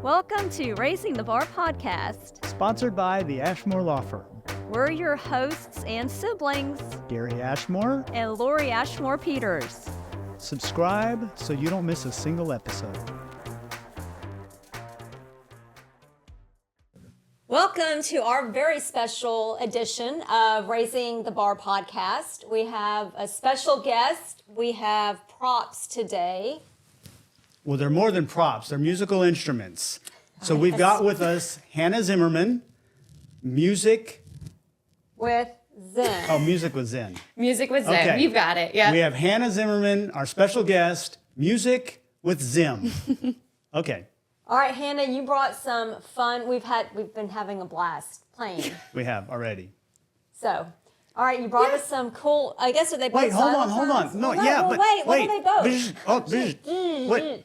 Welcome to Raising the Bar podcast, sponsored by the Ashmore Law Firm. We're your hosts and siblings, Gary Ashmore and Lori Ashmore Peters. Subscribe so you don't miss a single episode. Welcome to our very special edition of Raising the Bar podcast. We have a special guest. We have props today. Well, they're more than props. They're musical instruments. So we've got with us Hannah Zimmermann, music. With Zimm. Oh, music with Zen. Music with Zimm. Okay. You've got it. Yeah. We have Hannah Zimmermann, our special guest, music with Zimm. Okay. All right, Hannah, you brought some fun. We've been having a blast playing. We have already. So, all right, you brought us some cool. I guess are they both? Wait, hold on. No, yeah, but wait. What are they both? Wait.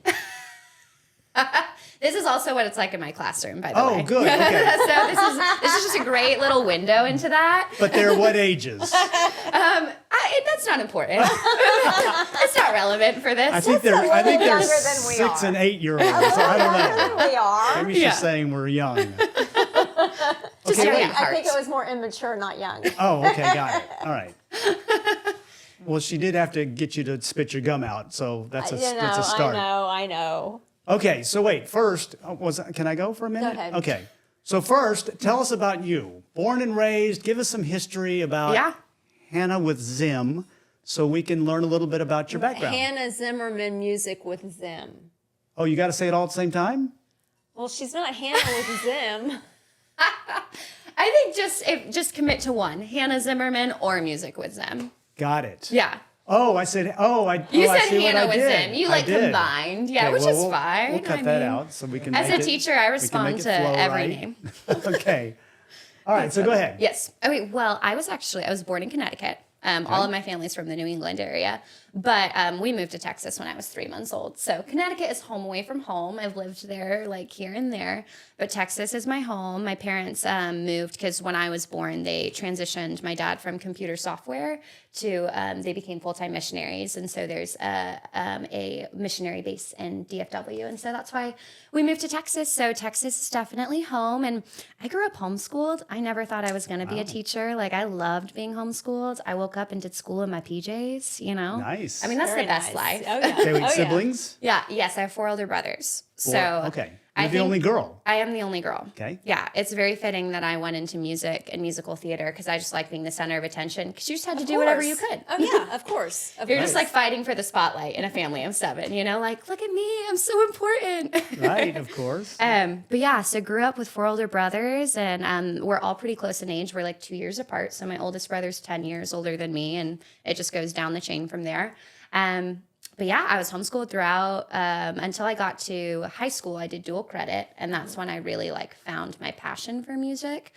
This is also what it's like in my classroom, by the way. Oh, good. Okay. So this is just a great little window into that. But they're what ages? That's not important. It's not relevant for this. I think they're younger than we 6 are. and 8 year olds. So I don't know. We are. Maybe she's saying we're young. Just Okay, young wait. at heart. I think it was more immature, not young. Oh, okay, got it. All right. Well, she did have to get you to spit your gum out, so that's a start. I know. Okay, so wait. First, can I go for a minute? Go ahead. Okay. So first, tell us about you. Born and raised. Give us some history about Hannah with Zimm, so we can learn a little bit about your background. Hannah Zimmermann, music with Zimm. Oh, you got to say it all at the same time? Well, she's not Hannah with Zimm. I think just commit to one. Hannah Zimmermann or music with Zimm. Got it. Yeah. Oh, I said. You I said see what Hannah I with did. Zimm. You I did. combined. Yeah, Okay, which well, is fine. We'll cut that out so we can. As make a teacher, I respond to every name. Okay. All right. So go ahead. Yes. Okay. Well, I was born in Connecticut. All of my family's from the New England area, but we moved to Texas when I was 3 months old. So Connecticut is home away from home. I've lived there like here and there, but Texas is my home. My parents moved because when I was born, they transitioned my dad from computer software to they became full-time missionaries, and so there's a missionary base in DFW, and so that's why we moved to Texas. So Texas is definitely home, and I grew up homeschooled. I never thought I was going to be a teacher. Like, I loved being homeschooled. I woke up and did school in my PJs, you know? Nice. I mean, that's Very the best nice. life. Oh, yeah. Okay, wait, siblings? Yes, I have 4 older brothers. So Okay. I You're the only girl. I am the only girl. Okay. Yeah, it's very fitting that I went into music and musical theater because I just like being the center of attention because you just had to do whatever you could. Oh, yeah, of course. You're just like fighting for the spotlight in a family of 7, you know, like, look at me, I'm so important. Right, of course. But yeah, so grew up with 4 older brothers, and we're all pretty close in age. We're like 2 years apart. So my oldest brother's 10 years older than me, and it just goes down the chain from there. But yeah, I was homeschooled throughout until I got to high school. I did dual credit, and that's when I really found my passion for music.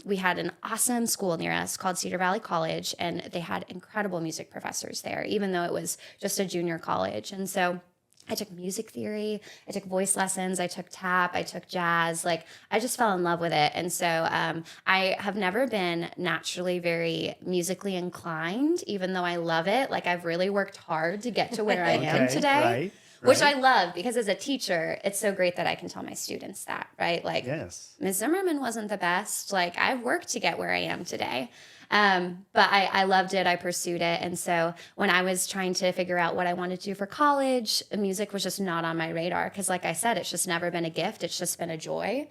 We had an awesome school near us called Cedar Valley College, and they had incredible music professors there, even though it was just a junior college. And so I took music theory, I took voice lessons, I took tap, I took jazz. Like, I just fell in love with it. And so I have never been naturally very musically inclined, even though I love it. Like, I've really worked hard to get to where I am today. Right. Which I love, because as a teacher, it's so great that I can tell my students that, right? Like, Yes. Ms. Zimmermann wasn't the best. Like, I've worked to get where I am today. But I loved it. I pursued it. And so when I was trying to figure out what I wanted to do for college, music was just not on my radar. Because like I said, it's just never been a gift. It's just been a joy.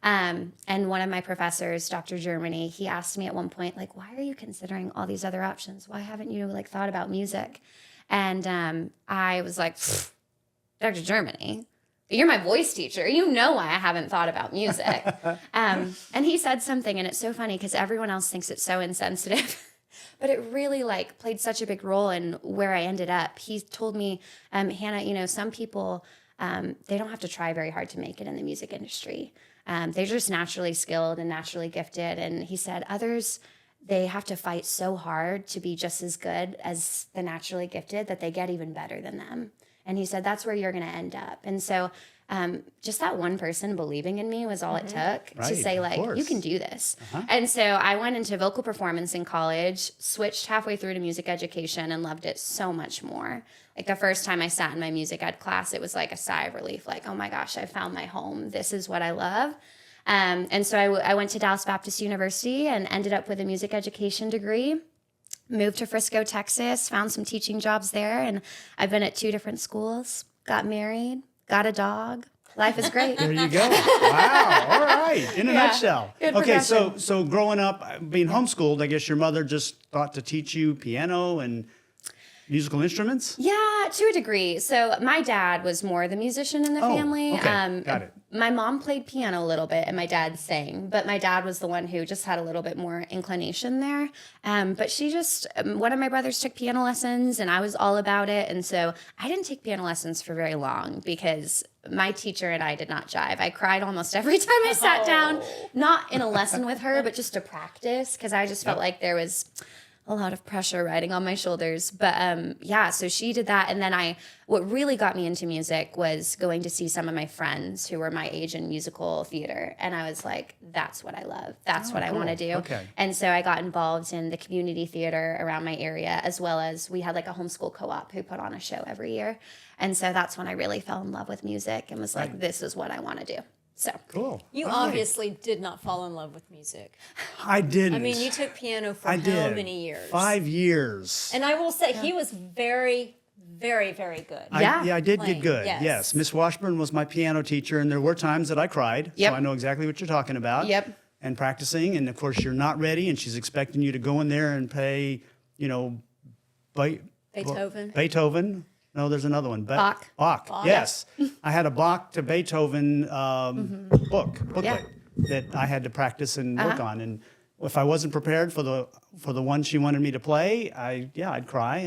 And one of my professors, Dr. Germany, he asked me at one point, like, why are you considering all these other options? Why haven't you thought about music? And I was like, Dr. Germany, you're my voice teacher. You know why I haven't thought about music. And he said something, and it's so funny because everyone else thinks it's so insensitive. But it really played such a big role in where I ended up. He told me, Hannah, some people, they don't have to try very hard to make it in the music industry. They're just naturally skilled and naturally gifted. And he said others, they have to fight so hard to be just as good as the naturally gifted that they get even better than them. And he said, that's where you're going to end up. And so just that one person believing in me was all it took to say, like, course. you can do this. And so I went into vocal performance in college, switched halfway through to music education, and loved it so much more. Like the first time I sat in my music ed class, it was like a sigh of relief, like, oh my gosh, I found my home. This is what I love. And so I went to Dallas Baptist University and ended up with a music education degree. Moved to Frisco, Texas, found some teaching jobs there, and I've been at 2 different schools, got married, got a dog. Life is great. There you go. Wow. All right. In a nutshell. Good Okay. progression. So growing up, being homeschooled, I guess your mother just thought to teach you piano and musical instruments? Yeah, to a degree. So my dad was more the musician in the family. Okay. Got it. My mom played piano a little bit and my dad sang, but my dad was the one who just had a little bit more inclination there. But she just, one of my brothers took piano lessons and I was all about it. And so I didn't take piano lessons for very long because my teacher and I did not jive. I cried almost every time I sat down, not in a lesson with her, but just to practice because I just felt like there was a lot of pressure riding on my shoulders. But yeah, so she did that. And then what really got me into music was going to see some of my friends who were my age in musical theater. And I was like, that's what I love. That's what I want to do. Okay. And so I got involved in the community theater around my area, as well as we had like a homeschool co-op who put on a show every year. And so that's when I really fell in love with music and was like, this is what I want to do. So Cool. You All right. obviously did not fall in love with music. I didn't. I mean, you took piano for I how did. many years? 5 years. And I will say he was very, very, very good. I did Playing, get good. yes. Yes. Miss Washburn was my piano teacher, and there were times that I cried. Yep. So I know exactly what you're talking about. Yep. And practicing, and of course you're not ready, and she's expecting you to go in there and play, Beethoven. Beethoven. No, there's another one. Bach. Bach. Yes. I had a Bach to Beethoven booklet that I had to practice and work on, and if I wasn't prepared for the one she wanted me to play, I'd cry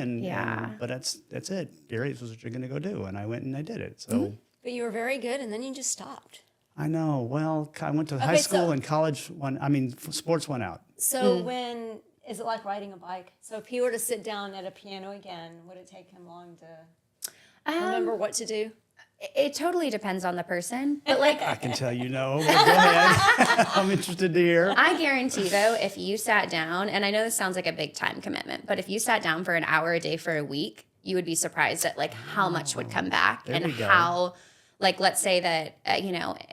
but that's it. Gary, this is what you're going to go do, and I went and I did it. So But you were very good, and then you just stopped. I know. Well, I went to high school and college. Sports went out. So when is it like riding a bike? So if he were to sit down at a piano again, would it take him long to remember what to do? it totally depends on the person. But like, I can tell you no. But go ahead. I'm interested to hear. I guarantee though, if you sat down, and I know this sounds like a big time commitment, but if you sat down for an hour a day for a week, you would be surprised at like how much would come back and how, like, let's say that,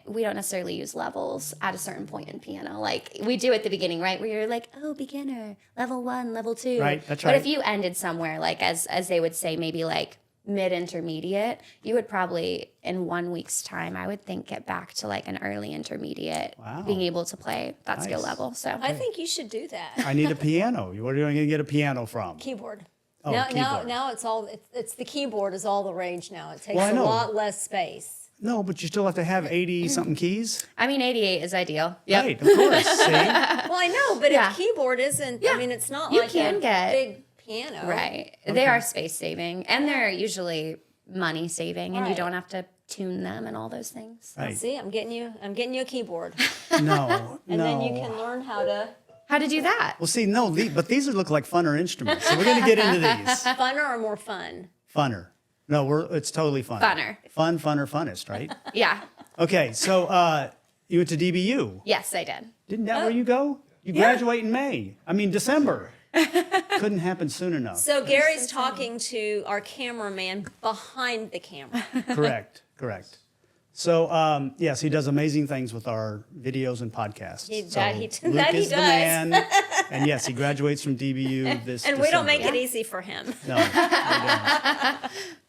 we don't necessarily use levels at a certain point in piano. Like we do at the beginning, right? Where you're like, oh, beginner, level 1, level 2. Right, that's right. But if you ended somewhere, like as they would say, maybe like mid-intermediate, you would probably in 1 week's time, I would think, get back to like an early intermediate, being able to play that skill level. So I think you should do that. I need a piano. Where are you going to get a piano from? Keyboard. Oh, keyboard. Now it's the keyboard is all the rage now. It takes I a know. lot less space. No, but you still have to have 80-something keys. I mean, 88 is ideal. Yep. Right, of course. See? Well, I know, but Yeah. a keyboard isn't. I mean, it's not You like can a get- big piano. Right. They are space saving, and they're usually money saving, and you Right. don't have to tune them and all those things. Right. See, I'm getting you a keyboard, No, and no. then you can learn how to How to do that? Well, see, no, but these look like funner instruments. So we're going to get into these. funner or more fun. Funner. No, it's totally fun. Funner. Fun, funner, funnest, right? Yeah. Okay, so you went to DBU. Yes, I did. Didn't that where you go? You graduate in December. Couldn't happen soon enough. So Gary's talking to our cameraman behind the camera. Correct. So, yes, he does amazing things with our videos and podcasts. He so does. Luke That he is the does. man. And yes, he graduates from DBU this And we don't December. make it easy for him. No, we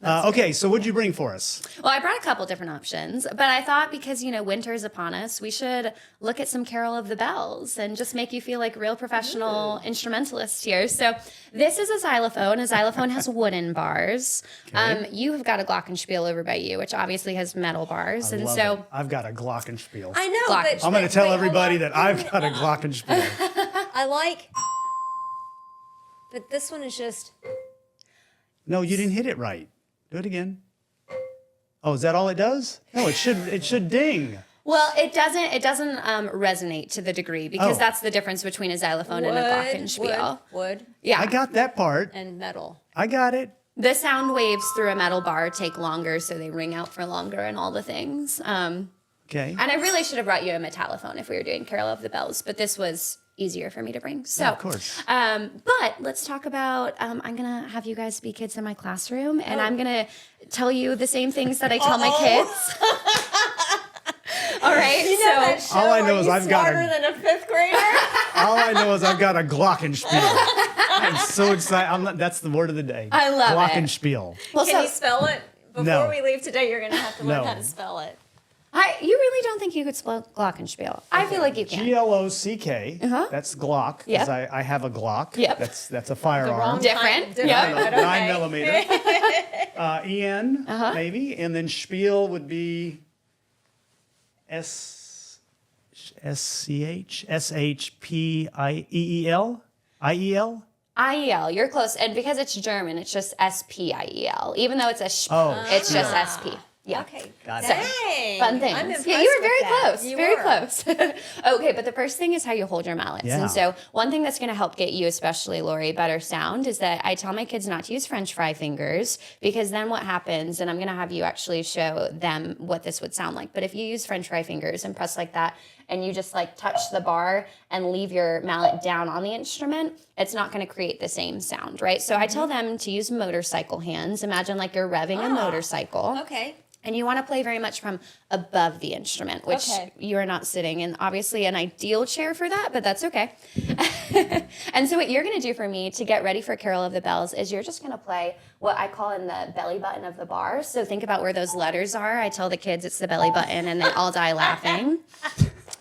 don't. Okay, so what'd you bring for us? Well, I brought a couple different options, but I thought because, winter is upon us, we should look at some Carol of the Bells and just make you feel like real professional instrumentalists here. So this is a xylophone. A xylophone has wooden bars. Okay. You have got a glockenspiel over by you, which obviously has metal bars. I and love so it. I've got a glockenspiel. I know, Glock. but I'm going to tell wait, everybody hold on. that I've got a glockenspiel. I like, but this one is just. No, you didn't hit it right. Do it again. Oh, is that all it does? No, it should ding. Well, it doesn't resonate to the degree because Oh. that's the difference between a xylophone and a glockenspiel. Wood, Yeah. I got that part. and metal. I got it. The sound waves through a metal bar take longer, so they ring out for longer and all the things. Okay. And I really should have brought you a metallophone if we were doing Carol of the Bells, but this was easier for me to bring. So, Yeah, of course. But let's talk about, I'm going to have you guys be kids in my classroom, and I'm going to tell you the same things that I tell my kids. All right. You know that show, all I know Are is You I've got Smarter Than a Fifth Grader? All I know is I've got a glockenspiel. I'm so excited. That's the word of the day. I love it. Glockenspiel. Well, Can you spell it? Before No. we leave today, you're going to have to learn No. how to spell it. you really don't think you could spell glockenspiel? I feel like you can. Glock. That's Glock. Yep. Because I have a Glock. Yep. That's a The firearm. wrong Different. kind. Different, Yep. but 9 okay. millimeter. En, maybe. And then spiel would be SCH? SHPIEEL? IEL, you're close. And because it's German, it's just SPIEL. Even though it's a Oh, it's just SP. Yeah. Okay. Got it. Dang. Fun things. I'm impressed Yeah, you were with very that. close. You very were. close. Okay, but the first thing is how you hold your mallets. Yeah. And so one thing that's going to help get you, especially Lori, better sound is that I tell my kids not to use French fry fingers, because then what happens, and I'm going to have you actually show them what this would sound like. But if you use French fry fingers and press like that, and you just like touch the bar and leave your mallet down on the instrument, it's not going to create the same sound, right? So I tell them to use motorcycle hands. Imagine like you're revving a motorcycle. Okay. And you want to play very much from above the instrument, which Okay. you are not sitting in. Obviously, an ideal chair for that, but that's okay. And so what you're going to do for me to get ready for Carol of the Bells is you're just going to play what I call in the belly button of the bar. So think about where those letters are. I tell the kids it's the belly button, and they all die laughing.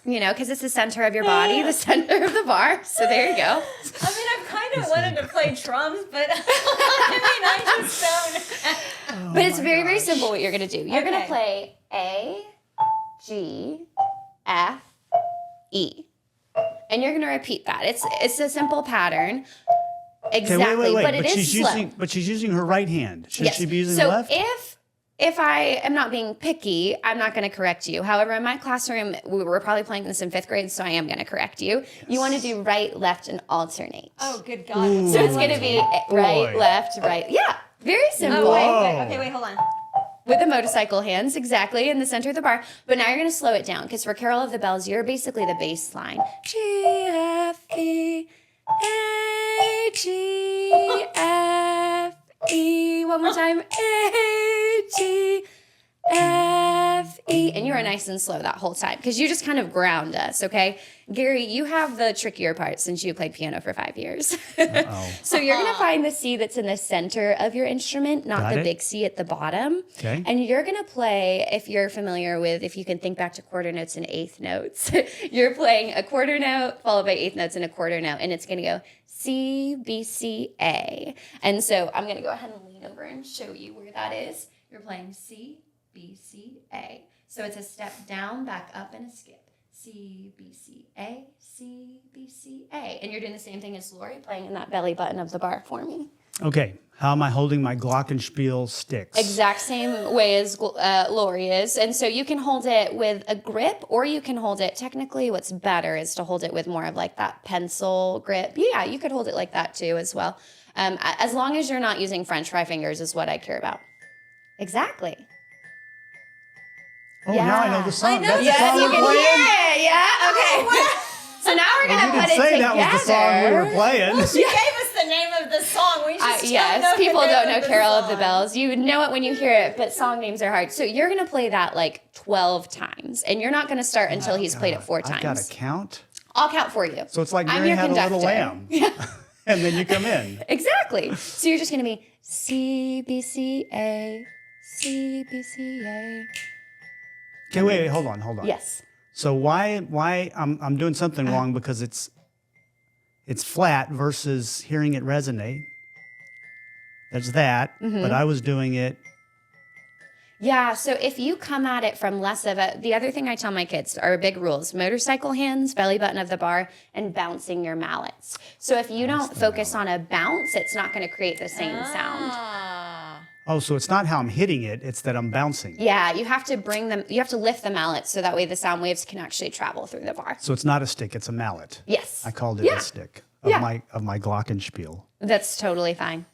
You know, because it's the center of your body, the center of the bar. So there you go. I mean, I've kind of wanted to play drums, but I just don't. But it's very, very simple what you're going to do. You're going to Okay. play A, G, F, E. And you're going to repeat that. It's a simple pattern. Okay, Exactly, wait. but it is she's slow. using her right hand. Should she be using so the left? if I am not being picky, I'm not going to correct you. However, in my classroom, we were probably playing this in 5th grade, so I am going to correct you. You want to do right, left, and alternate. Oh, good God. So it's going to be right, Boy. left, right. Yeah, very simple. Oh, wait, Whoa. okay, wait, hold on. With the motorcycle hands, exactly, in the center of the bar. But now you're going to slow it down, because for Carol of the Bells, you're basically the bass line. G, F, E, A, G, F, E. One more time. A, G, F, E. And you are nice and slow that whole time, because you just kind of ground us, okay? Gary, you have the trickier part since you played piano for 5 years. So you're going to find the C that's in the center of your instrument, not Got the it. big C at the bottom. Okay. And you're going to play, if you're familiar with, if you can think back to quarter notes and eighth notes, you're playing a quarter note followed by eighth notes and a quarter note, and it's going to go C, B, C, A. And so I'm going to go ahead and lean over and show you where that is. You're playing C, B, C, A. So it's a step down, back up, and a skip. C, B, C, A, C, B, C, A. And you're doing the same thing as Lori, playing in that belly button of the bar for me. Okay. How am I holding my glockenspiel sticks? Exact same way as Lori is. And so you can hold it with a grip, or you can hold it, technically what's better is to hold it with more of like that pencil grip. Yeah, you could hold it like that too as well. As long as you're not using French fry fingers is what I care about. Exactly. Oh, now I know the song. That's the Yes, song you we're can playing? hear it. Yeah, okay. So now we're going to You put didn't it say together. that was the song we were playing. She gave us the name of the song. We just don't know Yes, the people name don't know of the Carol of the song. Bells. You know it when you hear it, but song names are hard. So you're going to play that like 12 times, and you're not going to start until he's played it 4 times. I've got to count. I'll count for you. So it's like I'm Mary your had a little conductor. lamb. And then you come in. Exactly. So you're just going to be C, B, C, A, C, B, C, A. Okay, wait, hold on. Yes. So why I'm doing something wrong, because it's flat versus hearing it resonate. There's that, Mm-hmm. but I was doing it. Yeah, so if you come at it from less of a, the other thing I tell my kids are big rules: motorcycle hands, belly button of the bar, and bouncing your mallets. So if you don't focus on a bounce, it's not going to create the same sound. Ah. Oh, so it's not how I'm hitting it; it's that I'm bouncing. Yeah, you have to bring them, you have to lift the mallet so that way the sound waves can actually travel through the bar. So it's not a stick; it's a mallet. Yes. I called it Yeah. a stick of Yeah. my glockenspiel. That's totally fine.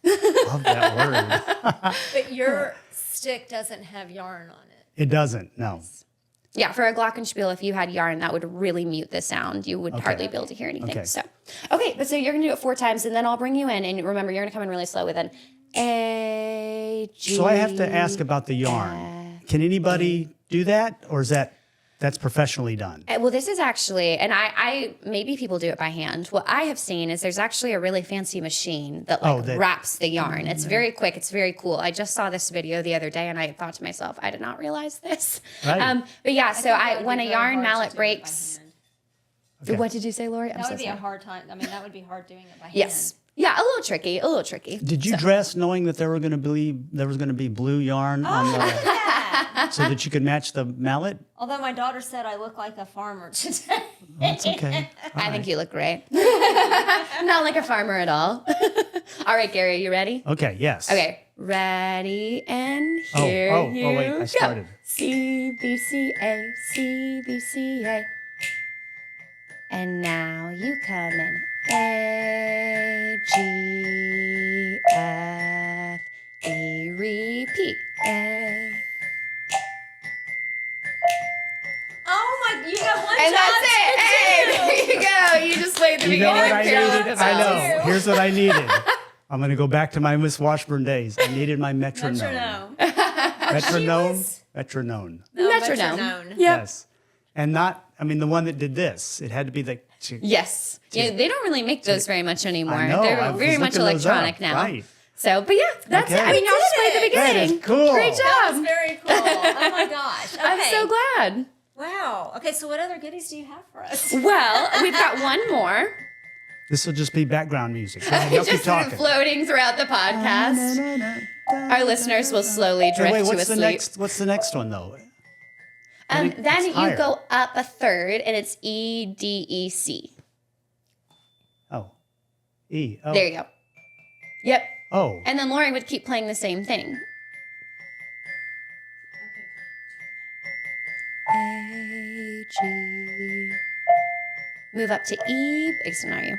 love that word. But your stick doesn't have yarn on it. It doesn't, no. Yeah, for a glockenspiel, if you had yarn, that would really mute the sound. You would hardly be able to hear anything. Okay. So, but so you're going to do it 4 times, and then I'll bring you in. And remember, you're going to come in really slow with an A, G. So I have to ask about the yarn. Can anybody do that, or is that's professionally done? Well, this is actually, and I maybe people do it by hand. What I have seen is there's actually a really fancy machine that wraps the yarn. It's very quick. It's very cool. I just saw this video the other day, and I thought to myself, I did not realize this. Right. But yeah, so when a yarn mallet breaks, Okay. what did you say, Lori? That would be a hard time. I mean, that would be hard doing it by hand. Yes. Yeah, a little tricky. Did you dress knowing that there was going to be blue yarn on the, so that you could match the mallet? Although my daughter said I look like a farmer today. That's okay. I think you look great. Not like a farmer at all. All right, Gary, you ready? Okay, yes. Okay, ready, and here you wait, I started. go. C, B, C, A, C, B, C, A. And now you come in. A, G, F, E, repeat. A. Oh my! You have one And job that's it. Hey, there you go. You just played the You know beginning. what I of Jingle of needed? the I Bells. know. Here's what I needed. I'm going to go back to my Miss Washburn days. I needed my metronome. metronome. Metronome? Metronome. No, Metronome. Yep. Yes. And not, I mean, the one that did this. It had to be the... Yes. Yeah, they don't really make those very much anymore. I know. They're I was very much looking those electronic up. now. Right. So, but yeah, that's Okay. it. I mean, y'all just played the That beginning. is cool. Great That was job. very cool. Oh my gosh. Okay. I'm so glad. Wow. Okay, so what other goodies do you have for us? Well, we've got one more. This will just be background music. Go ahead, y'all It's keep just sort of talking. floating throughout the podcast. Our listeners will slowly Hey, drift wait, to a sleep. what's the next one, though? Then it's you higher. go up a third, and it's E, D, E, C. Oh. E. Oh. There you go. Yep. Oh. And then Lori would keep playing the same thing. A, G. Move up to E. Ignore you.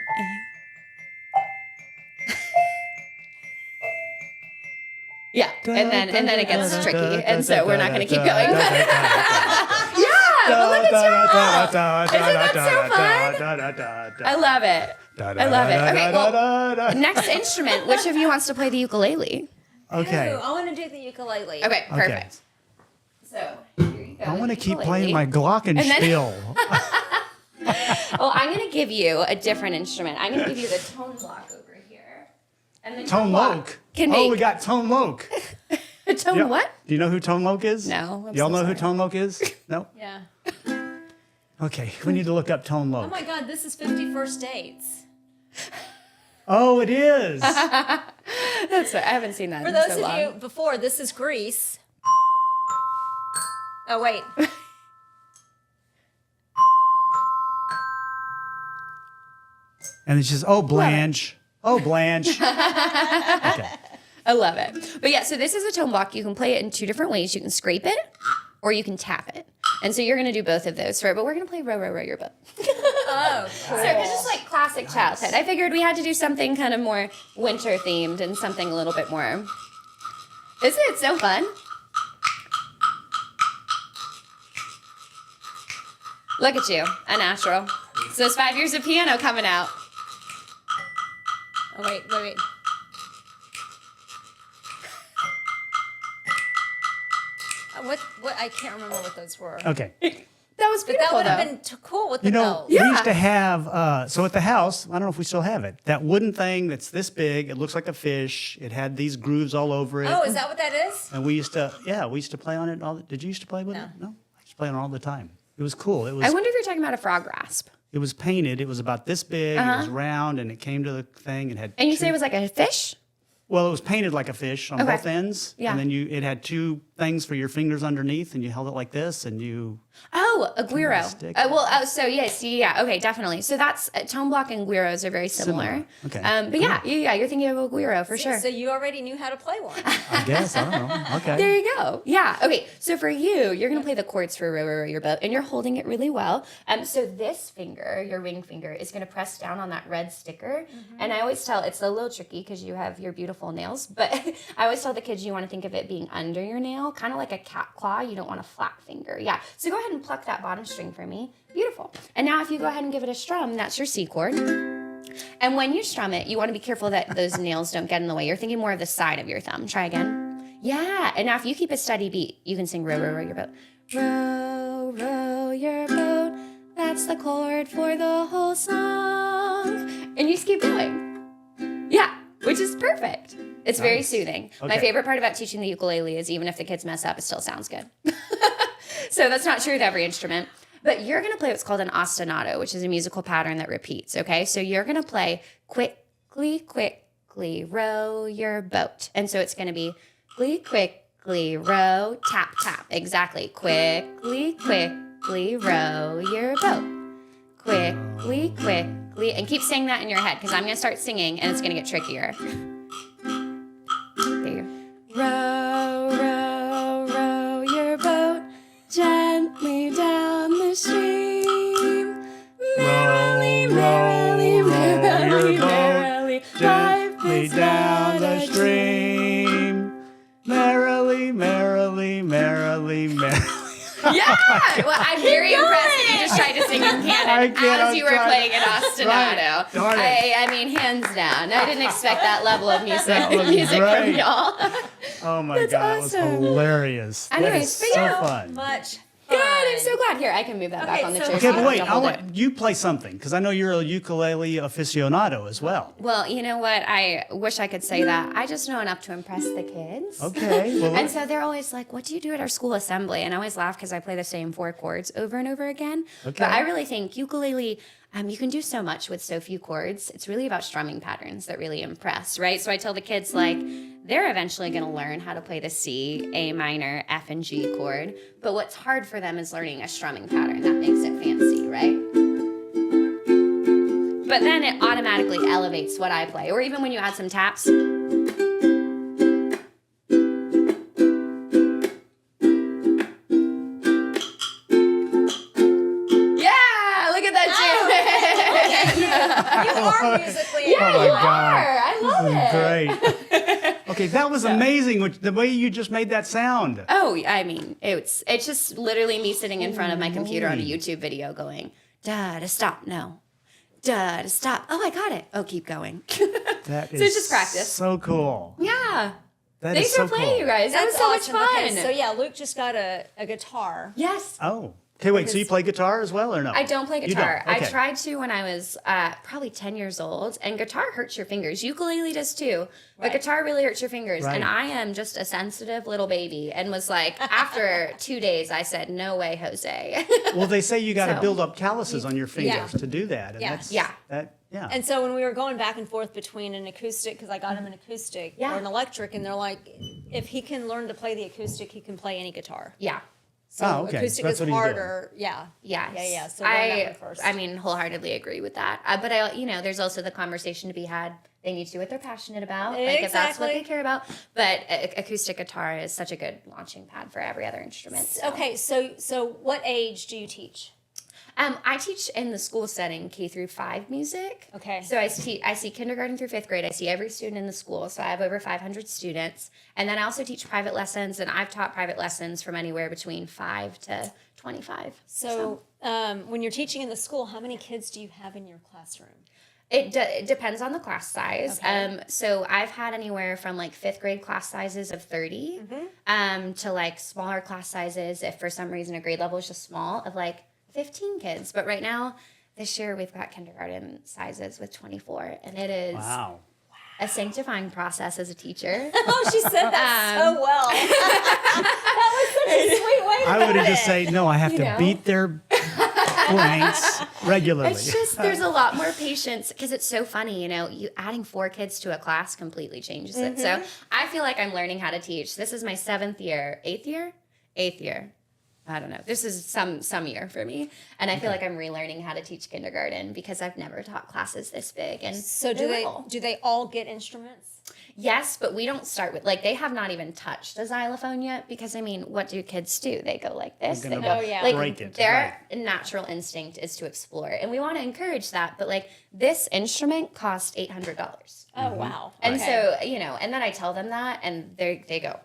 Yeah, and then it gets tricky, and so we're not going to keep going. Yeah, but look at y'all. Isn't that so fun? I love it. I love it. Okay, well, next instrument. Which of you wants to play the ukulele? Okay. Ooh, I want to do the ukulele. Okay, perfect. So here you go. I want to keep ukulele. playing my glockenspiel. Well, I'm going to give you a different instrument. I'm going to give you the tone block over here. And the Tone Loc. Can Oh, make we got Tone Loc. tone Yeah. what? Do you know who Tone Loc is? No, I'm Y'all so know who sorry. Tone Loc is? No? Yeah. Okay, we need to look up Tone Oh Loc. my God, this is 51st Dates. Oh, it is. That's right. I haven't seen that For in those so of long. you before, this is Grease. Oh wait. And it's just, oh, Blanche. Oh, Blanche. Okay. I love it. But yeah, so this is a tone block. You can play it in 2 different ways. You can scrape it or you can tap it. And so you're going to do both of those for it, but we're going to play Row, Row, Row Your Boat. Oh, cool. So it's just like classic childhood. I figured we had to do something kind of more winter themed and something a little bit more. Isn't it so fun? Look at you, a natural. So those 5 years of piano coming out. Oh wait. What? I can't remember what those were. Okay. That was But that beautiful, would have though. been cool with the You know, bells. we Yeah. used to have, so at the house, I don't know if we still have it, that wooden thing that's this big, it looks like a fish, it had these grooves all over it. Oh, is that what that is? And we used to play on it all. Did you used to play with it? No? I used to play on it all the time. It was cool. It I was wonder if you're talking about a frog rasp. it was painted. It was about this big. It was round, and it came to the thing. It had And you two- say it was like a fish? well, it was painted like a fish on Okay. both ends. Yeah. And then it had 2 things for your fingers underneath, and you held it like this, and you. Oh, a guiro. stick. So yes, yeah, okay, definitely. So that's tone block and guiros are very similar. Okay. But yeah, you're thinking of a guiro for sure. So you already knew how to play one. I guess, I don't know. Okay. There you go. Yeah. Okay. So for you, you're going to play the chords for Row, Row, Row Your Boat, and you're holding it really well. So this finger, your ring finger, is going to press down on that red sticker. And I always tell, it's a little tricky because you have your beautiful nails, but I always tell the kids you want to think of it being under your nail, kind of like a cat claw. You don't want a flat finger. Yeah. So go ahead and pluck that bottom string for me. Beautiful. And now if you go ahead and give it a strum, that's your C chord. And when you strum it, you want to be careful that those nails don't get in the way. You're thinking more of the side of your thumb. Try again. Yeah. And now if you keep a steady beat, you can sing row, row, row your boat. Row, row your boat. That's the chord for the whole song. And you just keep going. Yeah, which is perfect. It's very soothing. Okay. My favorite part about teaching the ukulele is even if the kids mess up, it still sounds good. So that's not true with every instrument. But you're going to play what's called an ostinato, which is a musical pattern that repeats, okay? So you're going to play quickly, quickly, row your boat. And so it's going to be quickly, row, tap, tap. Exactly. Quickly, quickly, row your boat. Quickly, quickly. And keep saying that in your head because I'm going to start singing and it's going to get trickier. There you go. Row, row, row your boat gently down the stream. Merrily, merrily, merrily, merrily, Gently down the stream. Merrily, merrily, merrily, merrily. Yeah! Well, I'm very impressed that you just tried to sing in canon as you were playing an ostinato. Right. Darn it. I mean, hands down. I didn't expect that level of music, That was from great. y'all. Oh my God, that was awesome. hilarious. That Anyways, is but so yeah. fun. Much Good, fun. I'm so glad. Here, I can move that back Okay, on the so- chair. Okay, so but you wait, can I hold it. want you play something because I know you're a ukulele aficionado as well. Well, you know what? I wish I could say that. I just know enough to impress the kids. Okay, well, And so they're always like, what do you do at our school assembly? And I always laugh because I play the same 4 chords over and over again. Okay. But I really think ukulele, you can do so much with so few chords. It's really about strumming patterns that really impress, right? So I tell the kids, like, they're eventually going to learn how to play the C, A minor, F, and G chord. But what's hard for them is learning a strumming pattern. That makes it fancy, right? But then it automatically elevates what I play. Or even when you add some taps. Yeah, look at that jam. You are musically Yeah, Oh my you God. are. I love it. great. Okay, that was amazing. The way you just made that sound. Oh, I mean, it's just literally me sitting in front of my computer on a YouTube video going, da to stop, no. Da to stop. Oh, I got it. Oh, keep going. That is it's just practice. so cool. Yeah. That Thanks is so for playing, cool. you guys. That was so awesome. much fun. Okay, so yeah, Luke just got a guitar. Yes. Oh, okay. Wait, so you play guitar as well, or no? I don't play You guitar. don't? Okay. I tried to when I was probably 10 years old, and guitar hurts your fingers. Ukulele does too, but Right. guitar really hurts your fingers. Right. And I am just a sensitive little baby, and was like, after 2 days, I said, "No way, Jose." Well, they say you got to So- build up calluses on your fingers Yeah. to do that. And Yeah. that's, Yeah. Yeah. And so when we were going back and forth between an acoustic, because I got him an acoustic Yeah. or an electric, and they're like, if he can learn to play the acoustic, he can play any guitar. Yeah. So Oh, okay. acoustic So that's is what he's doing. harder. Yeah. Yes. Yeah. So learn that one first. I mean, wholeheartedly agree with that. But there's also the conversation to be had. They need to do what they're passionate about, like if that's what Exactly. they care about. But acoustic guitar is such a good launching pad for every other instrument. so. Okay, so what age do you teach? I teach in the school setting K through 5 music. Okay. So I see kindergarten through 5th grade. I see every student in the school. So I have over 500 students. And then I also teach private lessons, and I've taught private lessons from anywhere between 5 to 25. So when you're teaching in the school, how many kids do you have in your classroom? It depends on the class size. Okay. So I've had anywhere from like 5th grade class sizes of 30 to like smaller class sizes, if for some reason a grade level is just small, of like 15 kids. But right now, this year, we've got kindergarten sizes with 24. And it is Wow. a sanctifying process as a teacher. Oh, she said that so well. That was such a sweet way to I put would have it. just say, no, I have to know? beat their blanks regularly. It's just there's a lot more patience because it's so funny, you adding 4 kids to a class completely changes it. So I feel like I'm learning how to teach. This is my 7th year, 8th year. I don't know. This is some year for me. And I feel like I'm relearning how to teach kindergarten because I've never taught classes this big. And So do they all get instruments? Yes, but we don't start with, they have not even touched a xylophone yet because, what do kids do? They go like this. They're They gonna go, break it. their natural instinct is to explore. And we want to encourage that. But, this instrument cost $800. Oh, wow. And Okay. so, and then I tell them that, and they go,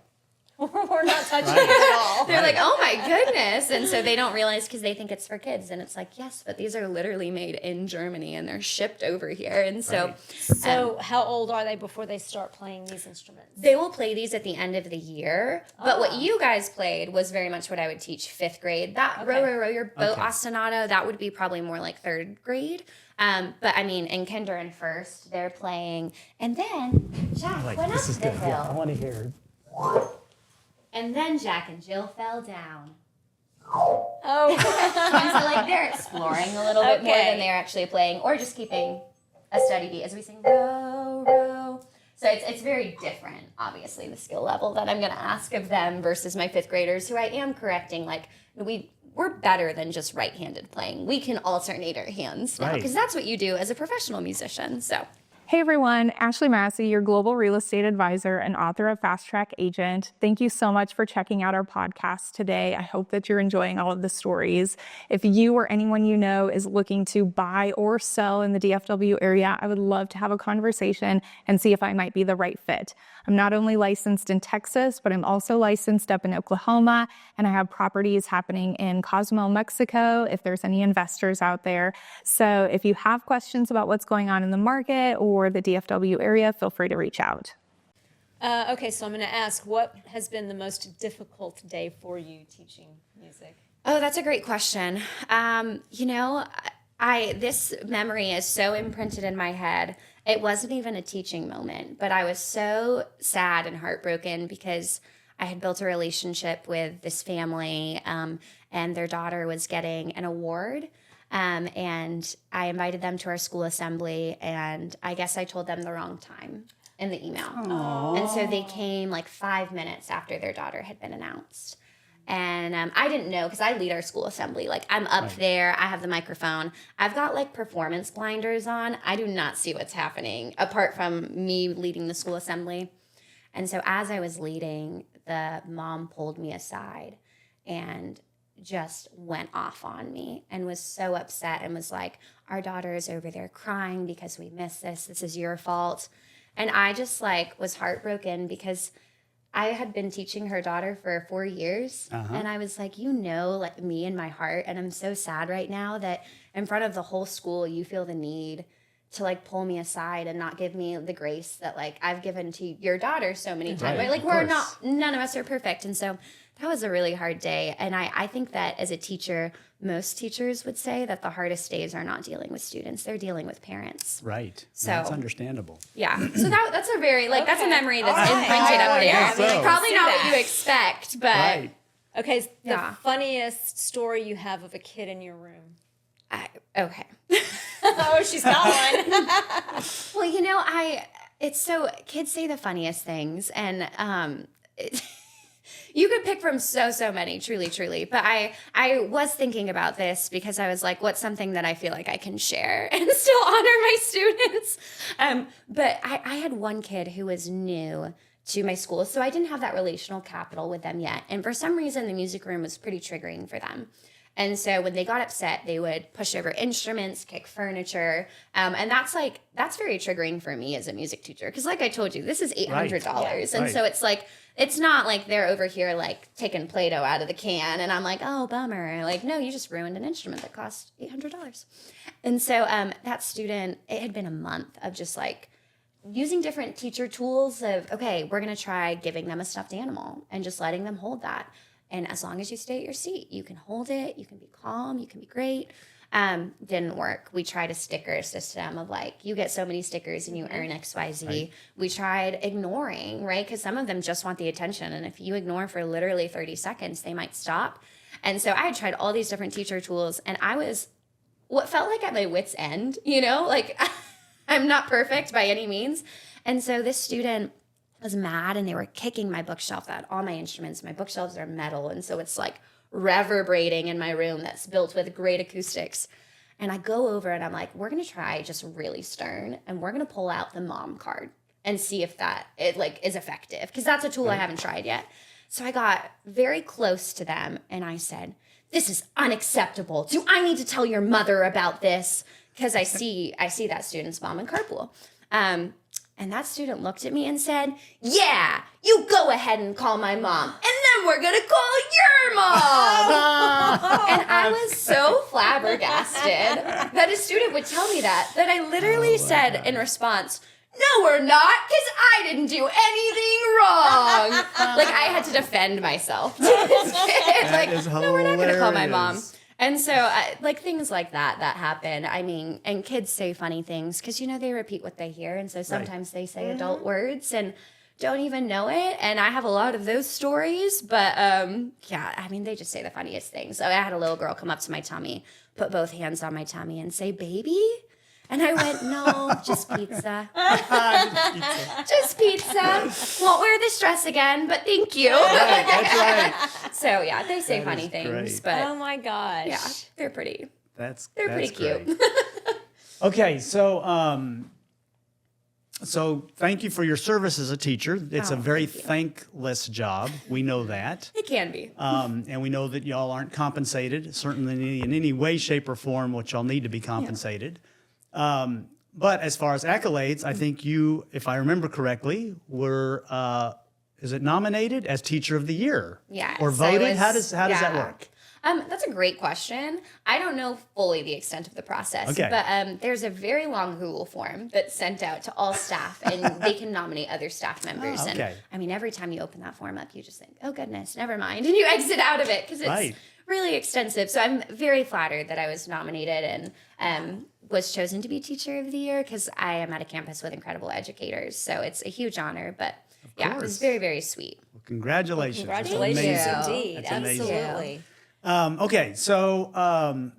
We're not touching it at all. they're like, oh my goodness. And so they don't realize because they think it's for kids. And it's like, yes, but these are literally made in Germany and they're shipped over here. And so, So how old are they before they start playing these instruments? they will play these at the end of the year. But what you guys played was very much what I would teach 5th grade. That row, row, row your boat ostinato, that would be probably more like 3rd grade. But in kinder and first, they're playing. And then Jack went up the hill. I want to hear. And then Jack and Jill fell down. Oh, And so they're exploring a little bit more Okay. than they're actually playing, or just keeping a steady beat as we sing row, row. So it's very different, obviously, the skill level that I'm going to ask of them versus my 5th graders, who I am correcting. We're better than just right-handed playing. We can alternate our hands now, because that's what you do as a professional musician. So. Hey everyone, Ashley Massey, your global real estate advisor and author of Fast Track Agent. Thank you so much for checking out our podcast today. I hope that you're enjoying all of the stories. If you or anyone you know is looking to buy or sell in the DFW area, I would love to have a conversation and see if I might be the right fit. I'm not only licensed in Texas, but I'm also licensed up in Oklahoma, and I have properties happening in Cozumel, Mexico, if there's any investors out there. So if you have questions about what's going on in the market or the DFW area, feel free to reach out. okay. So I'm going to ask, what has been the most difficult day for you teaching music? Oh, that's a great question. This memory is so imprinted in my head. It wasn't even a teaching moment, but I was so sad and heartbroken because I had built a relationship with this family, and their daughter was getting an award. And I invited them to our school assembly, and I guess I told them the wrong time in the email. Aww. And so they came 5 minutes after their daughter had been announced. And I didn't know because I lead our school assembly. I'm up there. I have the microphone. I've got performance blinders on. I do not see what's happening apart from me leading the school assembly. And so as I was leading, the mom pulled me aside and just went off on me and was so upset and was like, our daughter is over there crying because we missed this. This is your fault. And I just was heartbroken because I had been teaching her daughter for 4 years. And I was like, me in my heart. And I'm so sad right now that in front of the whole school, you feel the need to pull me aside and not give me the grace that I've given to your daughter so many times. Right? None of us are perfect. And so that was a really hard day. And I think that as a teacher, most teachers would say that the hardest days are not dealing with students, they're dealing with parents. Right. So that's understandable. Yeah. So that's a very that's a memory that's All right. imprinted up there. I guess so. Probably not that. what you expect, but Right. Okay. The Yeah. funniest story you have of a kid in your room. okay. Oh, she's got one. Well, it's so kids say the funniest things, and you could pick from so many, truly. But I was thinking about this because I was like, what's something that I feel like I can share and still honor my students? But I had one kid who was new to my school, so I didn't have that relational capital with them yet. And for some reason, the music room was pretty triggering for them. And so when they got upset, they would push over instruments, kick furniture. And that's very triggering for me as a music teacher. Because like I told you, this is $800. Right. And so it's not like they're over here taking Play-Doh out of the can. And I'm like, oh, bummer. No, you just ruined an instrument that cost $800. And so that student, it had been a month of just using different teacher tools of, okay, we're going to try giving them a stuffed animal and just letting them hold that. And as long as you stay at your seat, you can hold it, you can be calm, you can be great. Didn't work. We tried a sticker system of you get so many stickers and you earn XYZ. Right. We tried ignoring, right? Because some of them just want the attention. And if you ignore for literally 30 seconds, they might stop. And so I had tried all these different teacher tools, and I was what felt like at my wit's end, you know, like I'm not perfect by any means. And so this student was mad and they were kicking my bookshelf that all my instruments, my bookshelves are metal. And so it's like reverberating in my room that's built with great acoustics. And I go over and I'm like, we're going to try just really stern and we're going to pull out the mom card and see if that is effective. Because that's a tool I haven't tried yet. So I got very close to them and I said, this is unacceptable. Do I need to tell your mother about this? Because I see that student's mom in carpool. And that student looked at me and said, yeah, you go ahead and call my mom. And then we're going to call your mom. And I was so flabbergasted that a student would tell me that I literally said in response, no, we're not, because I didn't do anything wrong. Like, I had to defend myself. Like, no, we're not going to call my mom. And so, things like that happen. I mean, and kids say funny things because, they repeat what they hear. And so sometimes they say adult words and don't even know it. And I have a lot of those stories. But, they just say the funniest things. So I had a little girl come up to my tummy, put both hands on my tummy and say, baby. And I went, no, just pizza. Just pizza. Won't wear this dress again, but thank you. Right, that's right. So, yeah, they say funny things. Great. But Oh, my gosh. yeah, they're pretty. That's Pretty cute. great. Okay, so thank you for your service as a teacher. It's a very thankless job. We know that. It can be. And we know that y'all aren't compensated, certainly in any way, shape, or form, which y'all need to be compensated. But as far as accolades, I think you, if I remember correctly, were, is it nominated as Teacher of the Year? Yes, Or voted? How does that work? That's a great question. I don't know fully the extent of the process, Okay. but there's a very long Google form that's sent out to all staff, and they can nominate other staff members. Oh, okay. And I mean, every time you open that form up, you just think, oh goodness, never mind, and you exit out of it because it's really extensive. So I'm very flattered that I was nominated and was chosen to be Teacher of the Year because I am at a campus with incredible educators. So it's a huge honor, but yeah, it was very, very sweet. Well, congratulations. That's Congratulations, amazing. indeed. That's amazing. Absolutely. Okay, so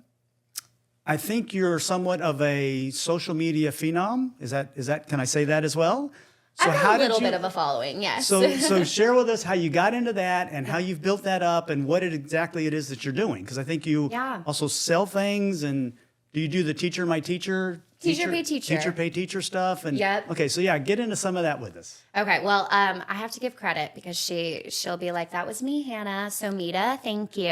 I think you're somewhat of a social media phenom. Is that? Can I say that as well? So I have a little bit of a following, yes. So share with us how you got into that and how you've built that up and what exactly it is that you're doing. Because I think you also sell things, and do you do the Teacher My Teacher? Teacher Pay Teacher. Teacher Pay Teacher stuff. And Yep. Okay, so get into some of that with us. Okay, well, I have to give credit because she'll be like, that was me, Hannah. So Mita, thank you.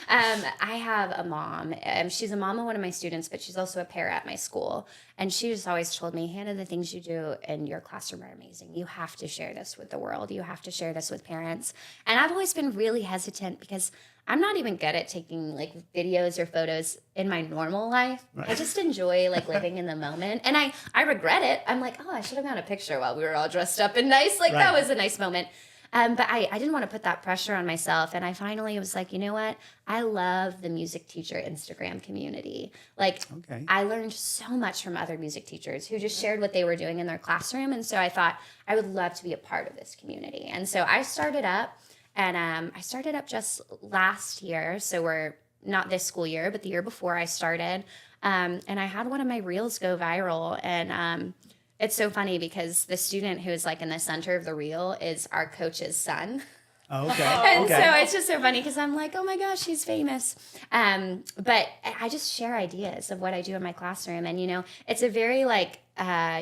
I have a mom. She's a mom of one of my students, but she's also a para at my school. And she just always told me, Hannah, the things you do in your classroom are amazing. You have to share this with the world. You have to share this with parents. And I've always been really hesitant because I'm not even good at taking videos or photos in my normal life. Right. I just enjoy living in the moment. And I regret it. I'm like, oh, I should have gotten a picture while we were all dressed up and nice. That was a nice moment. But I didn't want to put that pressure on myself. And I finally was like, you know what? I love the music teacher Instagram community. I learned so much from other music teachers who just shared what they were doing in their classroom. And so I thought I would love to be a part of this community. And so I started up. And I started up just last year. So we're not this school year, but the year before I started. And I had one of my reels go viral. And it's so funny because the student who is in the center of the reel is our coach's son. Oh, okay. And so it's just so funny because I'm like, oh my gosh, he's famous. But I just share ideas of what I do in my classroom. And, it's a very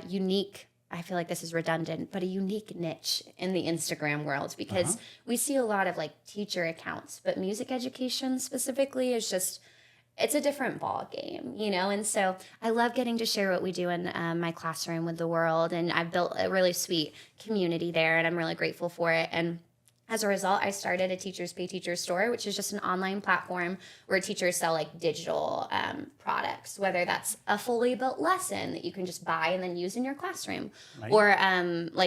unique, I feel like this is redundant, but a unique niche in the Instagram world because we see a lot of teacher accounts, but music education specifically is just, it's a different ball game, And so I love getting to share what we do in my classroom with the world. And I've built a really sweet community there and I'm really grateful for it. And as a result, I started a Teachers Pay Teacher store, which is just an online platform where teachers sell digital products, whether that's a fully built lesson that you can just buy and then use in your classroom. Right. Or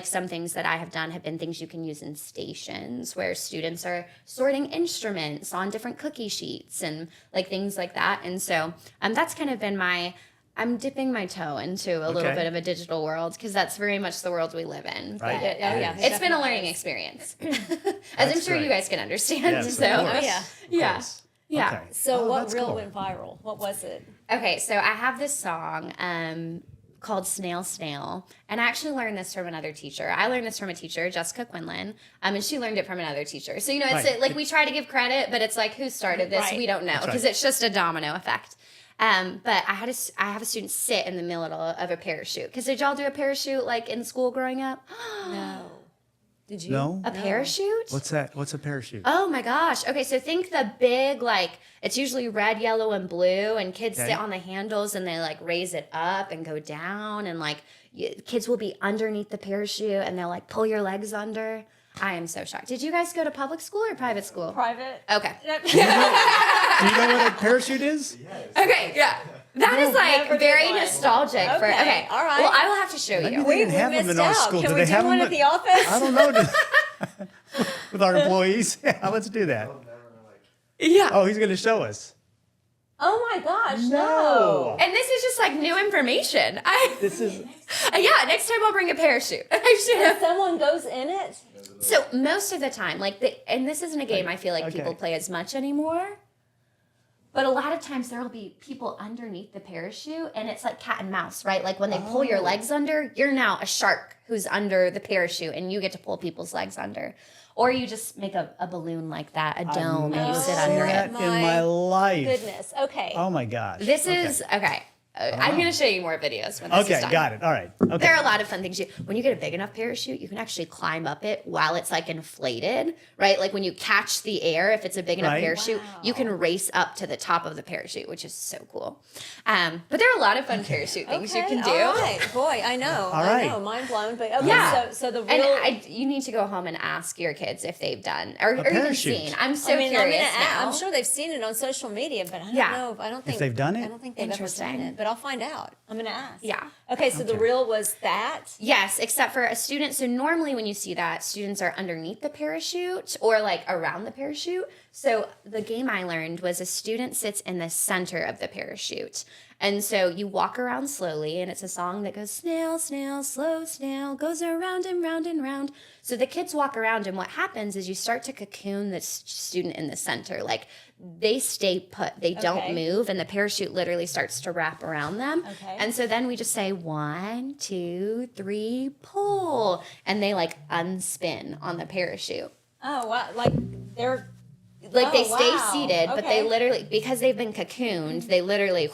some things that I have done have been things you can use in stations where students are sorting instruments on different cookie sheets and things like that. And so that's kind of been I'm dipping my toe into a little bit of a digital world because that's very much the world we live in. Right. It's been a learning experience, as I'm sure you guys can understand. Yes, so, of course. yeah. Of course. Yeah. Okay. So Oh, what that's reel cool. went viral? What was it? Okay, so I have this song called Snail Snail, and I actually learned this from another teacher. I learned this from a teacher, Jessica Quinlan, and she learned it from another teacher. So, it's Right. like we try to give credit, but it's like, who started this? Right. We don't know, That's because right. it's just a domino effect. But I have a student sit in the middle of a parachute. Because did y'all do a parachute like in school growing up? No. Did you? No? A parachute? What's that? What's a parachute? Oh my gosh. Okay, so think the big, like, it's usually red, yellow, and blue, and kids Okay. sit on the handles and they like raise it up and go down, and like kids will be underneath the parachute and they'll like pull your legs under. I am so shocked. Did you guys go to public school or private school? Private. Okay. Do you know what a parachute is? Okay, yeah. That is Never like did very one. nostalgic for. Okay, Okay, all right. Well, I will have to show Maybe you. they didn't have them in missed our out. school. Can Do we they do have one them? at the office? I don't know. With our employees? Yeah, let's do that. Yeah. Oh, he's going to show us. Oh my gosh, No. And this is just like new information. This is Yeah, next time I'll bring a parachute. I should have. Someone goes in it? So most of the time, and this isn't a game I feel like Okay. people play as much anymore. But a lot of times there will be people underneath the parachute, and it's like cat and mouse, right? Like when they pull your legs under, you're now a shark who's under the parachute, and you get to pull people's legs under. Or you just make a balloon like that, a dome, and you sit seen under that it. in my life. Goodness. Okay. Oh my gosh. This is, okay. I'm going to show you more videos when this Okay, is done. got it. All right. Okay. There are a lot of fun things. When you get a big enough parachute, you can actually climb up it while it's like inflated, right? Like when you catch the air, if it's a big enough Right. parachute, you can race up to the top of the parachute, which is so cool. But there are a lot of fun parachute things you can do. All right. Boy, I know. All I right. know. Mind blown. But okay, Yeah. so the And real. you need to go home and ask your kids if they've done or even parachute. seen. I'm so I'm curious gonna now. I'm sure they've seen it on social media, but I don't Yeah. know. I don't think they've done it? I don't think they've ever Interesting. done it. But I'll find out. I'm gonna ask. Yeah. Okay. So the reel was that. Yes, except for a student. So normally when you see that, students are underneath the parachute or like around the parachute. So the game I learned was a student sits in the center of the parachute. And so you walk around slowly, and it's a song that goes, snail, snail, slow snail, goes around and round and round. So the kids walk around, and what happens is you start to cocoon the student in the center. Like they stay put, they don't Okay. move, and the parachute literally starts to wrap around them. Okay. And so then we just say 1, 2, 3, pull, and they like unspin on the parachute. Oh wow! Like they're. Like Oh, they stay wow. seated, but they Okay. literally, because they've been cocooned, they literally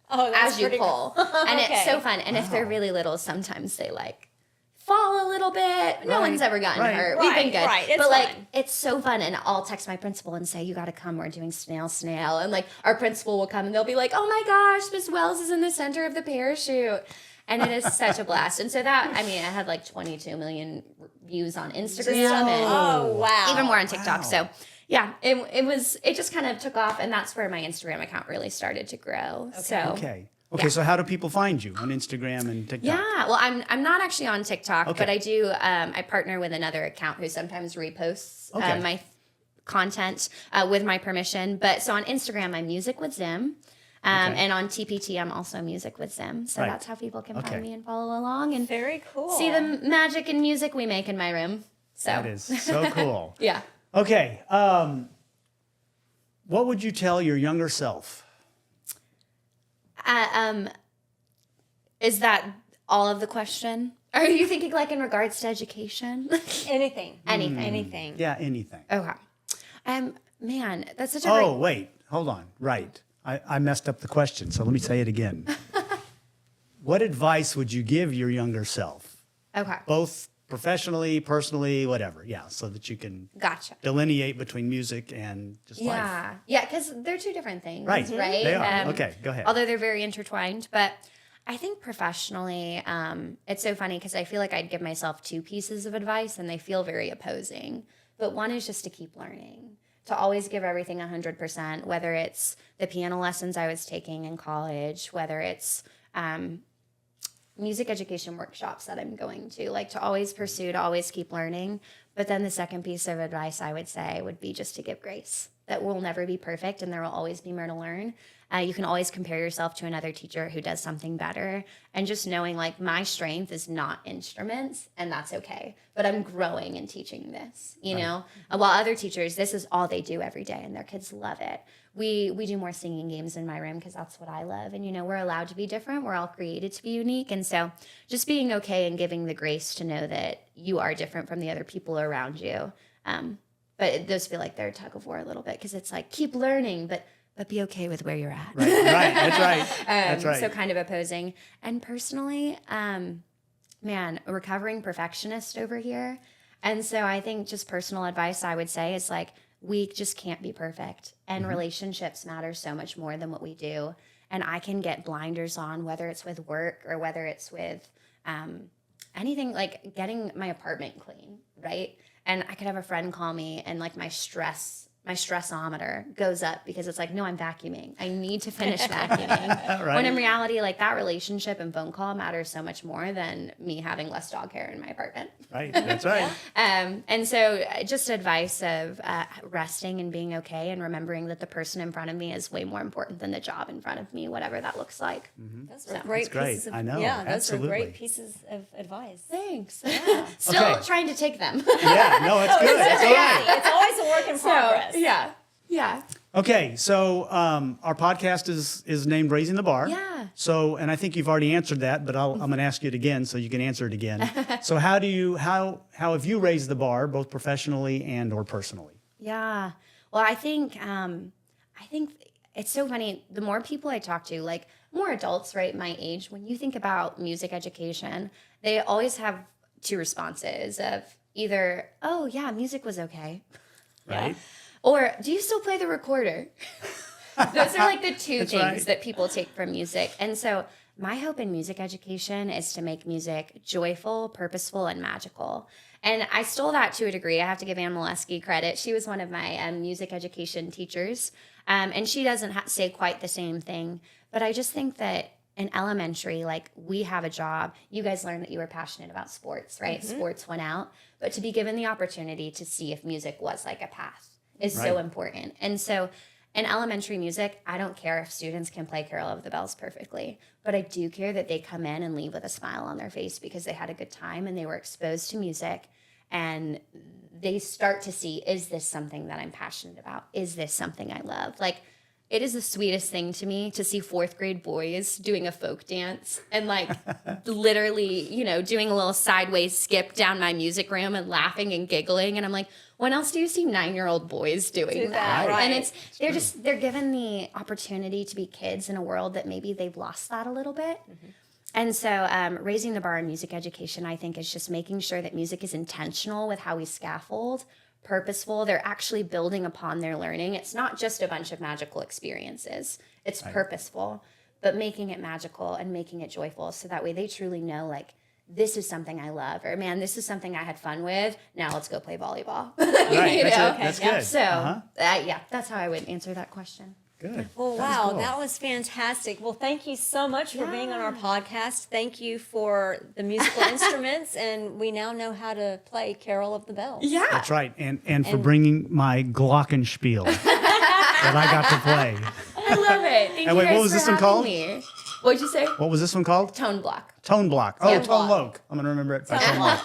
Oh, that's as you pretty pull. cool. And it's Okay. so fun. And if they're really little, sometimes they like fall a little bit. No Right. one's ever gotten Right. hurt. We've been Right, good. right. It's but like fun. it's so fun. And I'll text my principal and say, you gotta come, we're doing snail snail. And like our principal will come and they'll be like, oh my gosh, Miss Wells is in the center of the parachute. And it is such a blast. And so that, I mean, I had like 22 million views on Instagram and Oh wow! even more on TikTok. Wow. So yeah, it just kind of took off, and that's where my Instagram account really started to grow. So Okay. Okay, so how do people find you on Instagram and TikTok? yeah, well, I'm not actually on TikTok, Okay. but I do. I partner with another account who sometimes reposts Okay. my content with my permission. But so on Instagram, I'm Music with Zimm. And on TPT, I'm also Music with Zimm. So Right. that's how people can Okay. find me and follow along and Very cool. see the magic and music we make in my room. So That is so cool. yeah. Okay. What would you tell your younger self? Is that all of the question? Are you thinking like in regards to education? anything. Anything. Anything. Yeah, anything. Okay. Man, that's such a Oh, great. wait. Hold on. Right. I messed up the question, so let me say it again. What advice would you give your younger self? Okay. Both professionally, personally, whatever. Yeah, so that you can Gotcha. delineate between music and just life. Yeah. Yeah, because they're two different things. Right. Right. They are. Okay, go ahead. Although they're very intertwined. But I think professionally, it's so funny because I feel like I'd give myself two pieces of advice and they feel very opposing. But one is just to keep learning, to always give everything 100%, whether it's the piano lessons I was taking in college, whether it's music education workshops that I'm going to, like to always pursue, to always keep learning. But then the second piece of advice I would say would be just to give grace, that we'll never be perfect and there will always be more to learn. You can always compare yourself to another teacher who does something better. And just knowing like my strength is not instruments, and that's okay. But I'm growing in teaching this, you know? While other teachers, this is all they do every day and their kids love it. We do more singing games in my room because that's what I love. And, you know, we're allowed to be different. We're all created to be unique. And so just being okay and giving the grace to know that you are different from the other people around you. But it does feel like they're a tug of war a little bit because it's like, keep learning, but be okay with where you're at. Right. That's right. That's right. So kind of opposing. And personally, man, a recovering perfectionist over here. And so I think just personal advice I would say is like, we just can't be perfect. And relationships matter so much more than what we do. And I can get blinders on, whether it's with work or whether it's with anything like getting my apartment clean, right? And I could have a friend call me and like my stressometer goes up because it's like, no, I'm vacuuming. I need to finish vacuuming. Right. When in reality, like that relationship and phone call matters so much more than me having less dog hair in my apartment. Right. That's right. And so just advice of resting and being okay and remembering that the person in front of me is way more important than the job in front of me, whatever that looks like. Those are great pieces of, I know. Yeah, those Absolutely. are great pieces of advice. Thanks. Yeah. Still Okay. trying to take them. Yeah. No, it's good. That's all right. It's always a work in progress. Yeah. Okay, so our podcast is named Raising the Bar. Yeah. So, and I think you've already answered that, but I'm going to ask you it again so you can answer it again. So, how have you raised the bar, both professionally and or personally? Yeah. Well, I think it's so funny. The more people I talk to, like more adults, right, my age, when you think about music education, they always have two responses of either, oh yeah, music was okay, Right. or do you still play the recorder? Those are like the two That's things right. that people take from music. And so my hope in music education is to make music joyful, purposeful, and magical. And I stole that to a degree. I have to give Ann Molesky credit. She was one of my music education teachers. And she doesn't say quite the same thing. But I just think that in elementary, like we have a job. You guys learned that you were passionate about sports, right? Mm-hmm. Sports went out. But to be given the opportunity to see if music was like a path is so important. And so in elementary music, I don't care if students can play Carol of the Bells perfectly, but I do care that they come in and leave with a smile on their face because they had a good time and they were exposed to music and they start to see, is this something that I'm passionate about? Is this something I love? Like, it is the sweetest thing to me to see fourth grade boys doing a folk dance and like literally, you know, doing a little sideways skip down my music room and laughing and giggling. And I'm like, when else do you see 9-year-old boys doing that? Right. And they're given the opportunity to be kids in a world that maybe they've lost that a little bit. And so raising the bar in music education, I think, is just making sure that music is intentional with how we scaffold, purposeful. They're actually building upon their learning. It's not just a bunch of magical experiences. It's purposeful, but making it magical and making it joyful. So that way they truly know, like, this is something I love, or man, this is something I had fun with. Now let's go play volleyball. Right. You That's know? it. That's good. So yeah, that's how I would answer that question. Good. Well, wow, that was fantastic. Well, thank you so much for being on our podcast. Thank you for the musical instruments, and we now know how to play Carol of the Bells. Yeah. That's right. And for bringing my glockenspiel that I got to play. I love it. Thank you wait, guys what was for this one having called? me. What'd you say? What was this one called? Tone block. Tone block. Oh, Tone Tone block. Loc. I'm going to remember it by Tone Loc.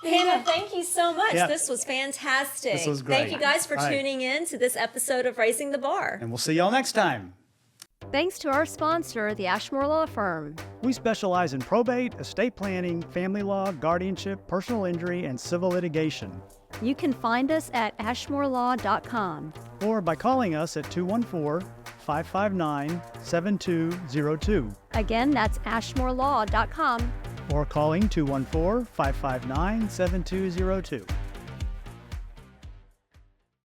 Hannah, thank you so much. Yep. This was fantastic. This was Thank great. you guys for All right. tuning in to this episode of Raising the Bar. And we'll see y'all next time. Thanks to our sponsor, the Ashmore Law Firm. We specialize in probate, estate planning, family law, guardianship, personal injury, and civil litigation. You can find us at ashmorelaw.com. Or by calling us at 214-559-7202. Again, that's ashmorelaw.com. Or calling 214-559-7202.